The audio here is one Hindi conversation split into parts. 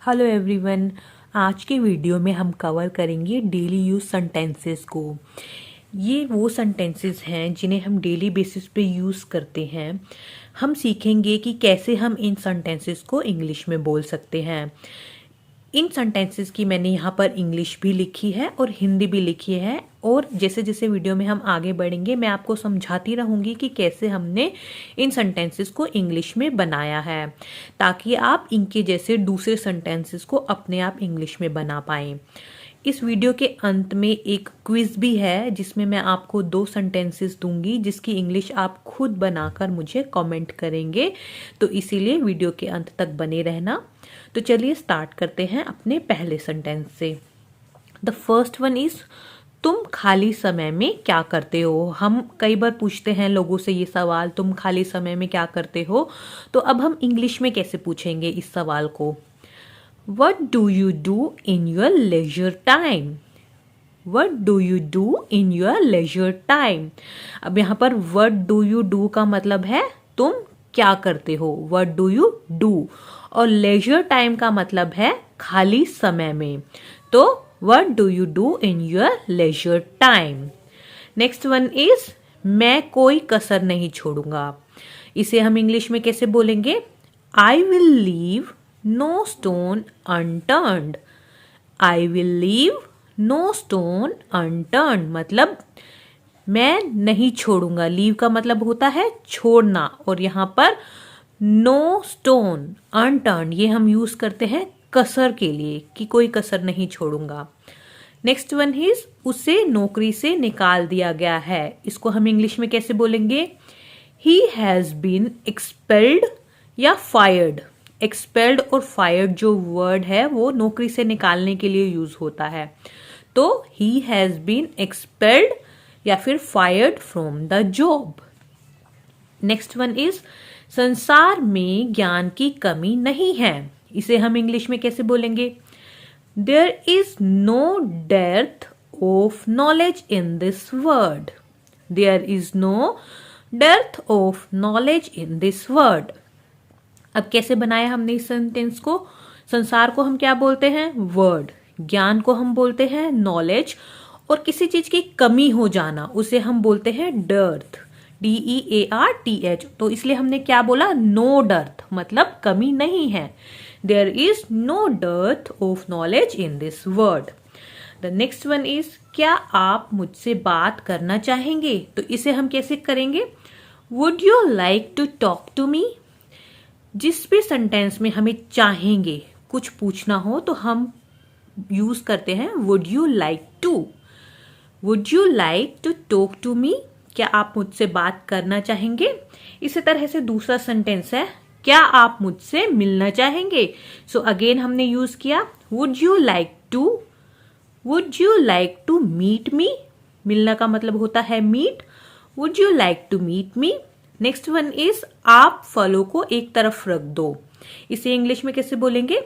Hello everyone. आज के वीडियो में हम कवर करेंगे डेली यूज सेंटेंसेस को। ये वो सेंटेंसेस हैं जिन्हें हम डेली बेसिस पे यूज़ करते हैं। हम सीखेंगे कि कैसे हम इन सेंटेंसेस को इंग्लिश में बोल सकते हैं। इन सेंटेंसेस की मैंने यहाँ पर इंग्लिश भी लिखी है और हिंदी भी लिखी है, और जैसे जैसे वीडियो में हम आगे बढ़ेंगे मैं आपको समझाती रहूँगी कि कैसे हमने इन सेंटेंसेस को इंग्लिश में बनाया है, ताकि आप इनके जैसे दूसरे सेंटेंसेस को अपने आप इंग्लिश में बना पाएँ। इस वीडियो के अंत में एक क्विज भी है जिसमें मैं आपको 2 सेंटेंसेस दूंगी जिसकी इंग्लिश आप खुद बनाकर मुझे कमेंट करेंगे, तो इसीलिए वीडियो के अंत तक बने रहना। तो चलिए स्टार्ट करते हैं अपने पहले सेंटेंस से। द फर्स्ट वन इज तुम खाली समय में क्या करते हो। हम कई बार पूछते हैं लोगों से ये सवाल, तुम खाली समय में क्या करते हो। तो अब हम इंग्लिश में कैसे पूछेंगे इस सवाल को। What do you do in your leisure time? What do you do in your leisure time? अब यहाँ पर what do you do का मतलब है तुम क्या करते हो, what do you do, और leisure time का मतलब है खाली समय में। तो what do you do in your leisure time? Next one is मैं कोई कसर नहीं छोड़ूंगा। इसे हम इंग्लिश में कैसे बोलेंगे। I will leave no stone unturned. I will leave no stone unturned मतलब मैं नहीं छोड़ूंगा। लीव का मतलब होता है छोड़ना, और यहाँ पर नो स्टोन अनटर्न ये हम यूज करते हैं कसर के लिए कि कोई कसर नहीं छोड़ूंगा। नेक्स्ट वन इज उसे नौकरी से निकाल दिया गया है। इसको हम इंग्लिश में कैसे बोलेंगे। He has been expelled या fired। एक्सपेल्ड और फायर्ड जो वर्ड है वो नौकरी से निकालने के लिए यूज होता है। तो ही हैज बीन एक्सपेल्ड या फिर fired from the job. Next one is संसार में ज्ञान की कमी नहीं है। इसे हम इंग्लिश में कैसे बोलेंगे। There is no dearth of knowledge in this world. There is no dearth of knowledge in this world. अब कैसे बनाया हमने इस सेंटेंस को। संसार को हम क्या बोलते हैं, वर्ड। ज्ञान को हम बोलते हैं नॉलेज, और किसी चीज की कमी हो जाना उसे हम बोलते हैं डर्थ, DEARTH। तो इसलिए हमने क्या बोला, नो डर्थ मतलब कमी नहीं है। There is no dearth of knowledge in this word. The next one is क्या आप मुझसे बात करना चाहेंगे। तो इसे हम कैसे करेंगे। Would you like to talk to me. जिस भी सेंटेंस में हमें चाहेंगे कुछ पूछना हो तो हम यूज करते हैं would you like to. Would you like to talk to me, क्या आप मुझसे बात करना चाहेंगे। इसी तरह से दूसरा सेंटेंस है क्या आप मुझसे मिलना चाहेंगे। सो अगेन हमने यूज किया would you like to. Would you like to meet me, मिलना का मतलब होता है meet. Would you like to meet me. Next one is आप फलों को एक तरफ रख दो। इसे इंग्लिश में कैसे बोलेंगे।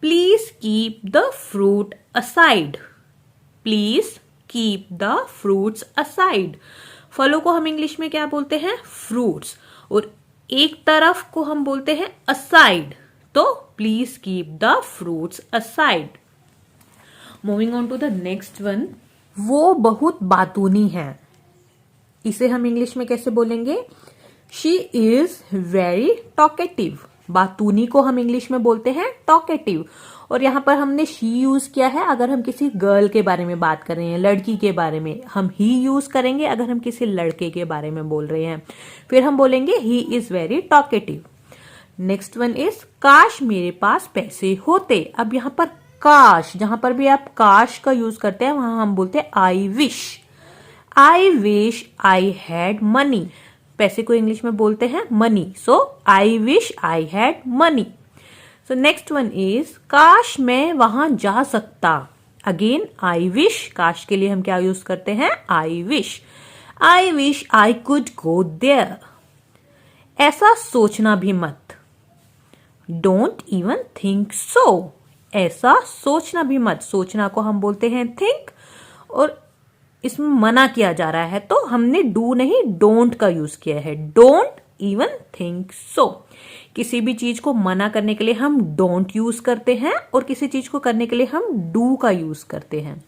Please keep the fruit aside. Please keep the fruits aside. फलों को हम इंग्लिश में क्या बोलते हैं, फ्रूट्स, और एक तरफ को हम बोलते हैं असाइड। तो please keep the fruits aside. Moving on to the next one, वो बहुत बातूनी है। इसे हम इंग्लिश में कैसे बोलेंगे। She is very talkative. बातूनी को हम इंग्लिश में बोलते हैं टॉकेटिव, और यहाँ पर हमने शी यूज किया है अगर हम किसी गर्ल के बारे में बात कर रहे हैं, लड़की के बारे में। हम ही यूज करेंगे अगर हम किसी लड़के के बारे में बोल रहे हैं। फिर हम बोलेंगे he is very talkative. Next one is काश मेरे पास पैसे होते। अब यहाँ पर काश, जहां पर भी आप काश का यूज करते हैं वहां हम बोलते हैं I wish. I wish I had money. पैसे को इंग्लिश में बोलते हैं money. So I wish I had money. So next one is काश मैं वहां जा सकता। अगेन आई विश, काश के लिए हम क्या यूज करते हैं, I wish. I wish I could go there. ऐसा सोचना भी मत। Don't even think so. ऐसा सोचना भी मत। सोचना को हम बोलते हैं थिंक, और इसमें मना किया जा रहा है तो हमने डू नहीं डोंट का यूज किया है। Don't even think so। किसी भी चीज को मना करने के लिए हम don't यूज करते हैं और किसी चीज को करने के लिए हम do का यूज करते हैं।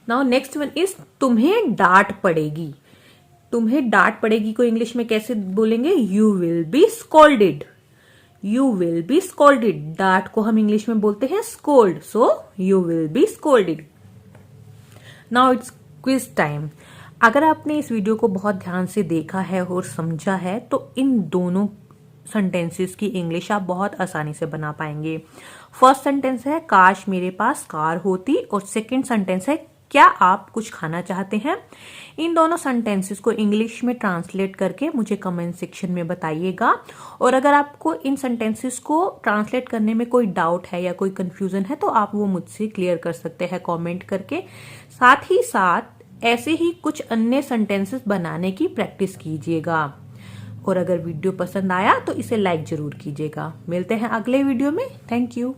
नाउ नेक्स्ट वन इज तुम्हें डांट पड़ेगी। तुम्हें डांट पड़ेगी को इंग्लिश में कैसे बोलेंगे? You will be scolded. You will be scolded. डांट को हम इंग्लिश में बोलते हैं scold, so you will be scolded. Now it's quiz time. अगर आपने इस वीडियो को बहुत ध्यान से देखा है और समझा है तो इन दोनों सेंटेंसेस की इंग्लिश आप बहुत आसानी से बना पाएंगे। फर्स्ट सेंटेंस है काश मेरे पास कार होती और सेकंड सेंटेंस है क्या आप कुछ खाना चाहते हैं। इन दोनों सेंटेंसेस को इंग्लिश में ट्रांसलेट करके मुझे कमेंट सेक्शन में बताइएगा। और अगर आपको इन सेंटेंसेस को ट्रांसलेट करने में कोई डाउट है या कोई कंफ्यूजन है तो आप वो मुझसे क्लियर कर सकते हैं कमेंट करके। साथ ही साथ ऐसे ही कुछ अन्य सेंटेंसेस बनाने की प्रैक्टिस कीजिएगा। और अगर वीडियो पसंद आया तो इसे लाइक जरूर कीजिएगा। मिलते हैं अगले वीडियो में। Thank you.